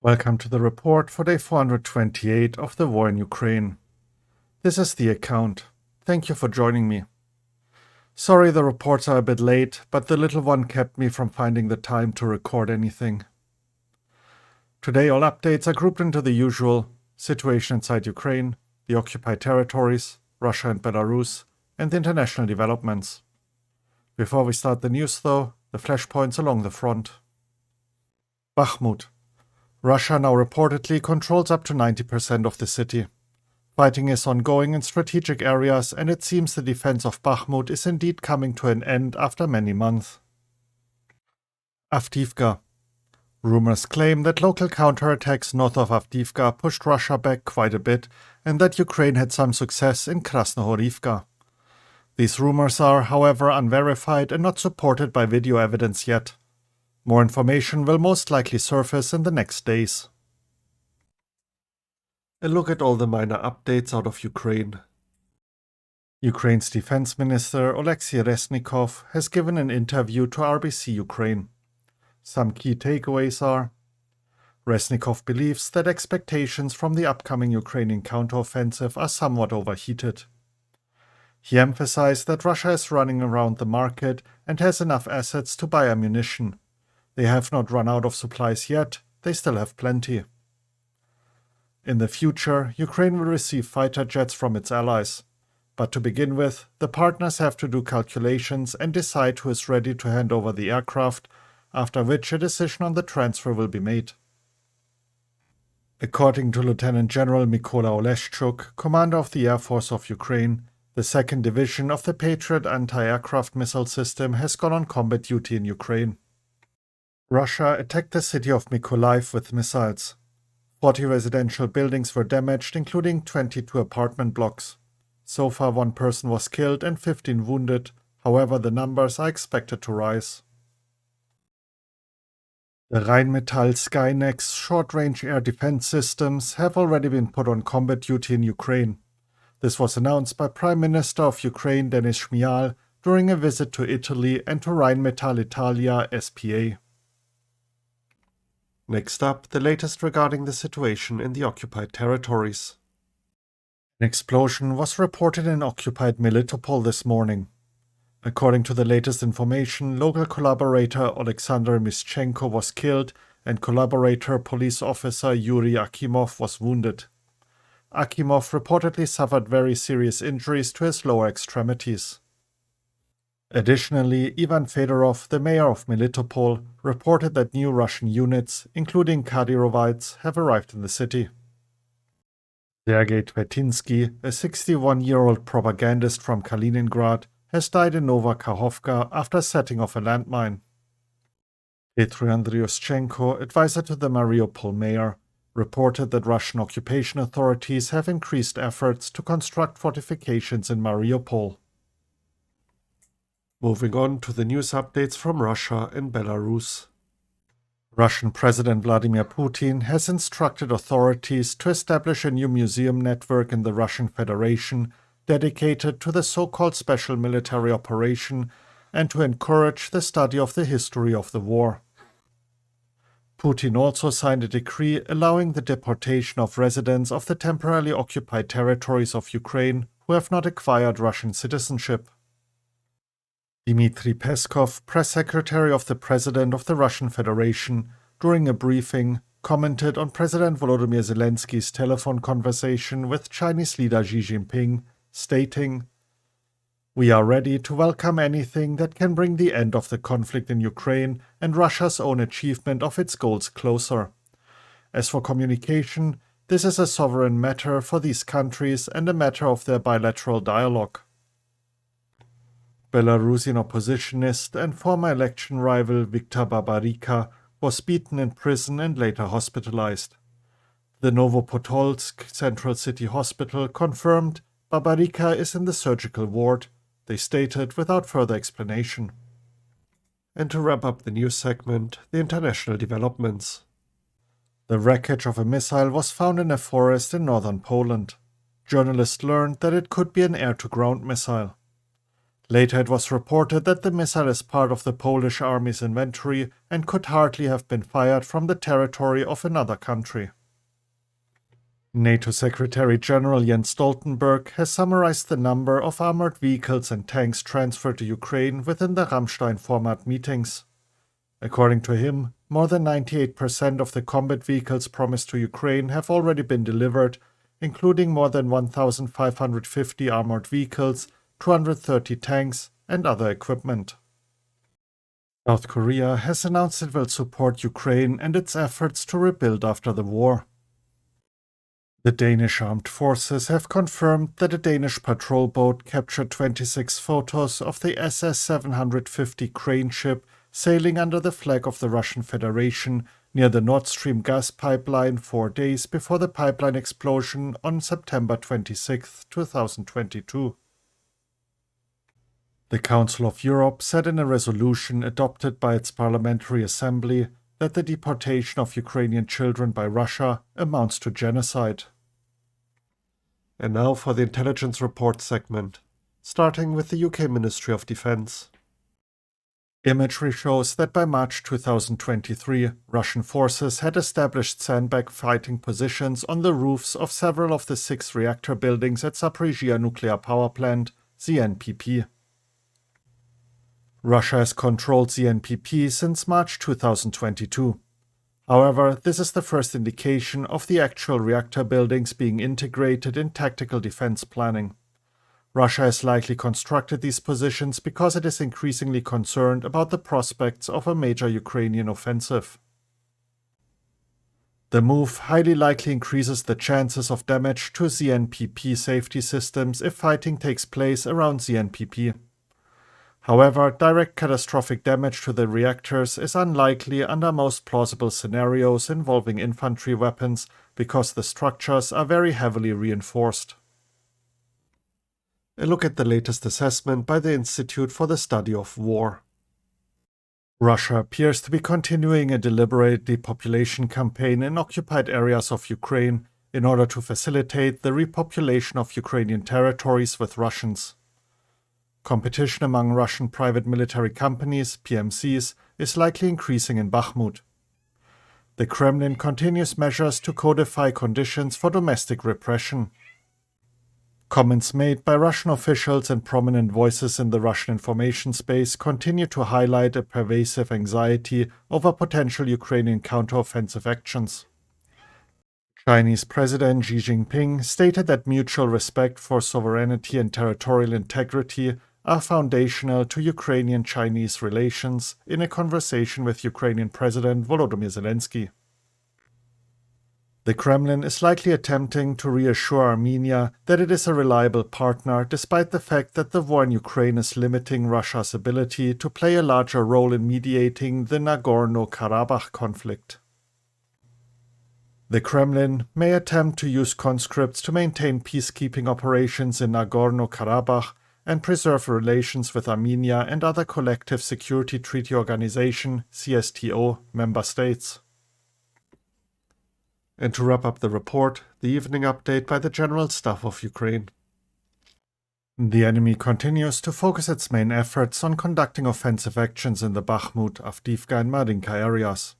Welcome to the report for day 428 of the war in Ukraine. This is the account. Thank you for joining me. Sorry the reports are a bit late, but the little one kept me from finding the time to record anything. Today all updates are grouped into the usual: situation inside Ukraine, the occupied territories, Russia and Belarus, and the international developments. Before we start the news though, the flashpoints along the front. Bakhmut. Russia now reportedly controls up to 90% of the city. Fighting is ongoing in strategic areas, and it seems the defense of Bakhmut is indeed coming to an end after many months. Avdiivka. Rumors claim that local counterattacks north of Avdiivka pushed Russia back quite a bit, and that Ukraine had some success in Krasnohorivka. These rumors are, however, unverified and not supported by video evidence yet. More information will most likely surface in the next days. A look at all the minor updates out of Ukraine. Ukraine's defense minister Oleksiy Reznilov has given an interview to RBC Ukraine. Some key takeaways are: Reznilov believes that expectations from the upcoming Ukrainian counteroffensive are somewhat overheated. He emphasized that Russia is running around the market and has enough assets to buy ammunition. They have not run out of supplies yet, they still have plenty. In the future, Ukraine will receive fighter jets from its allies. But to begin with, the partners have to do calculations and decide who is ready to hand over the aircraft, after which a decision on the transfer will be made. According to Lieutenant General Mykolaiv Oleshchuk, commander of the Air Force of Ukraine, the 2nd Division of the Patriot anti-aircraft missile system has gone on combat duty in Ukraine. Russia attacked the city of Mykolaiv with missiles. 40 residential buildings were damaged, including 22 apartment blocks. So far, 1 person was killed and 15 wounded, however the numbers are expected to rise. The Rheinmetall Skynex short-range air defense systems have already been put on combat duty in Ukraine. This was announced by Prime Minister of Ukraine Danish during a visit to Italy and to Rheinmetall Italia SPA. Next up, the latest regarding the situation in the occupied territories. An explosion was reported in occupied Melitopol this morning. According to the latest information, local collaborator Alexander Mischenko was killed and collaborator police officer Yuri Akimov was wounded. Akimov reportedly suffered very serious injuries to his lower extremities. Additionally, Ivan Fedorov, the mayor of Melitopol, reported that new Russian units, including Kadyrovites, have arrived in the city. Sergei Tvetinsky, a 61-year-old propagandist from Kaliningrad, has died in Nova Kakhovka after setting off a landmine. Petro Andriushchenko, advisor to the Mariupol mayor, reported that Russian occupation authorities have increased efforts to construct fortifications in Mariupol. Moving on to the news updates from Russia and Belarus. Russian President Vladimir Putin has instructed authorities to establish a new museum network in the Russian Federation dedicated to the so-called special military operation and to encourage the study of the history of the war. Putin also signed a decree allowing the deportation of residents of the temporarily occupied territories of Ukraine who have not acquired Russian citizenship. Dmitry Peskov, press secretary of the President of the Russian Federation, during a briefing, commented on President Volodymyr Zelensky's telephone conversation with Chinese leader Xi Jinping, stating, "We are ready to welcome anything that can bring the end of the conflict in Ukraine and Russia's own achievement of its goals closer. As for communication, this is a sovereign matter for these countries and a matter of their bilateral dialogue." Belarusian oppositionist and former election rival Viktor Babarika was beaten in prison and later hospitalized. The Novopotolsk Central City Hospital confirmed Babarika is in the surgical ward, they stated without further explanation. And to wrap up the news segment, the international developments. The wreckage of a missile was found in a forest in northern Poland. Journalists learned that it could be an air-to-ground missile. Later it was reported that the missile is part of the Polish army's inventory and could hardly have been fired from the territory of another country. NATO Secretary General Jens Stoltenberg has summarized the number of armored vehicles and tanks transferred to Ukraine within the Ramstein format meetings. According to him, more than 98% of the combat vehicles promised to Ukraine have already been delivered, including more than 1,550 armored vehicles, 230 tanks, and other equipment. South Korea has announced it will support Ukraine and its efforts to rebuild after the war. The Danish armed forces have confirmed that a Danish patrol boat captured 26 photos of the SS-750 crane ship sailing under the flag of the Russian Federation near the Nord Stream gas pipeline 4 days before the pipeline explosion on September 26, 2022. The Council of Europe said in a resolution adopted by its Parliamentary Assembly that the deportation of Ukrainian children by Russia amounts to genocide. And now for the Intelligence Report segment, starting with the UK Ministry of Defence. Imagery shows that by March 2023, Russian forces had established sandbag fighting positions on the roofs of several of the 6 reactor buildings at Zaporizhzhia nuclear power plant, the NPP. Russia has controlled the NPP since March 2022. However, this is the first indication of the actual reactor buildings being integrated in tactical defense planning. Russia has likely constructed these positions because it is increasingly concerned about the prospects of a major Ukrainian offensive. The move highly likely increases the chances of damage to the NPP safety systems if fighting takes place around the NPP. However, direct catastrophic damage to the reactors is unlikely under most plausible scenarios involving infantry weapons because the structures are very heavily reinforced. A look at the latest assessment by the Institute for the Study of War. Russia appears to be continuing a deliberate depopulation campaign in occupied areas of Ukraine in order to facilitate the repopulation of Ukrainian territories with Russians. Competition among Russian private military companies, PMCs, is likely increasing in Bakhmut. The Kremlin continues measures to codify conditions for domestic repression. Comments made by Russian officials and prominent voices in the Russian information space continue to highlight a pervasive anxiety over potential Ukrainian counteroffensive actions. Chinese President Xi Jinping stated that mutual respect for sovereignty and territorial integrity are foundational to Ukrainian-Chinese relations in a conversation with Ukrainian President Volodymyr Zelensky. The Kremlin is likely attempting to reassure Armenia that it is a reliable partner despite the fact that the war in Ukraine is limiting Russia's ability to play a larger role in mediating the Nagorno-Karabakh conflict. The Kremlin may attempt to use conscripts to maintain peacekeeping operations in Nagorno-Karabakh and preserve relations with Armenia and other Collective Security Treaty Organization (CSTO) member states. And to wrap up the report, the evening update by the General Staff of Ukraine. The enemy continues to focus its main efforts on conducting offensive actions in the Bakhmut, Avdiivka and Marinka areas.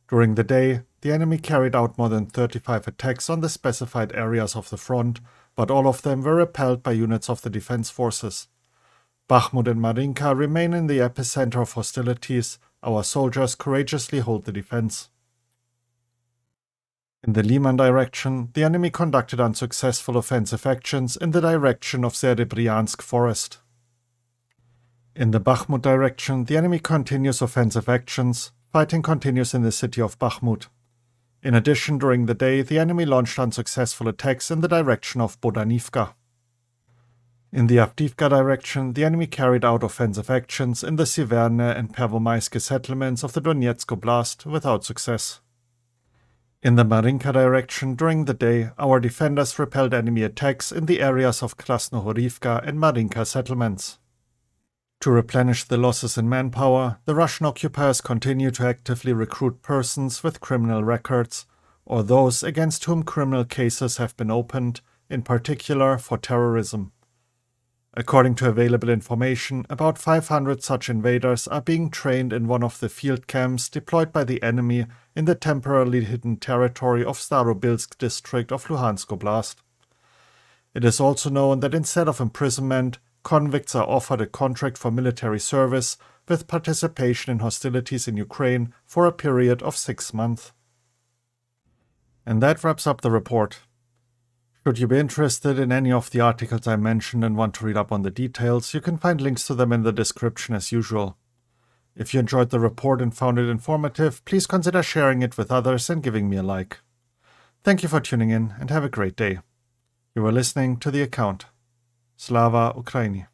During the day, the enemy carried out more than 35 attacks on the specified areas of the front, but all of them were repelled by units of the defense forces. Bakhmut and Marinka remain in the epicenter of hostilities. Our soldiers courageously hold the defense. In the Liman direction, the enemy conducted unsuccessful offensive actions in the direction of Serebryansk forest. In the Bakhmut direction, the enemy continues offensive actions. Fighting continues in the city of Bakhmut. In addition, during the day, the enemy launched unsuccessful attacks in the direction of Bodanivka. In the Avdiivka direction, the enemy carried out offensive actions in the Siverne and Pervomaiske settlements of the Donetsk Oblast without success. In the Marinka direction, during the day, our defenders repelled enemy attacks in the areas of Krasnohorivka and Marinka settlements. To replenish the losses in manpower, the Russian occupiers continue to actively recruit persons with criminal records, or those against whom criminal cases have been opened, in particular for terrorism. According to available information, about 500 such invaders are being trained in one of the field camps deployed by the enemy in the temporarily hidden territory of Starobilsk district of Luhansk Oblast. It is also known that instead of imprisonment, convicts are offered a contract for military service with participation in hostilities in Ukraine for a period of 6 months. And that wraps up the report. Should you be interested in any of the articles I mentioned and want to read up on the details, you can find links to them in the description as usual. If you enjoyed the report and found it informative, please consider sharing it with others and giving me a like. Thank you for tuning in and have a great day. You were listening to The Account. Slava Ukraini.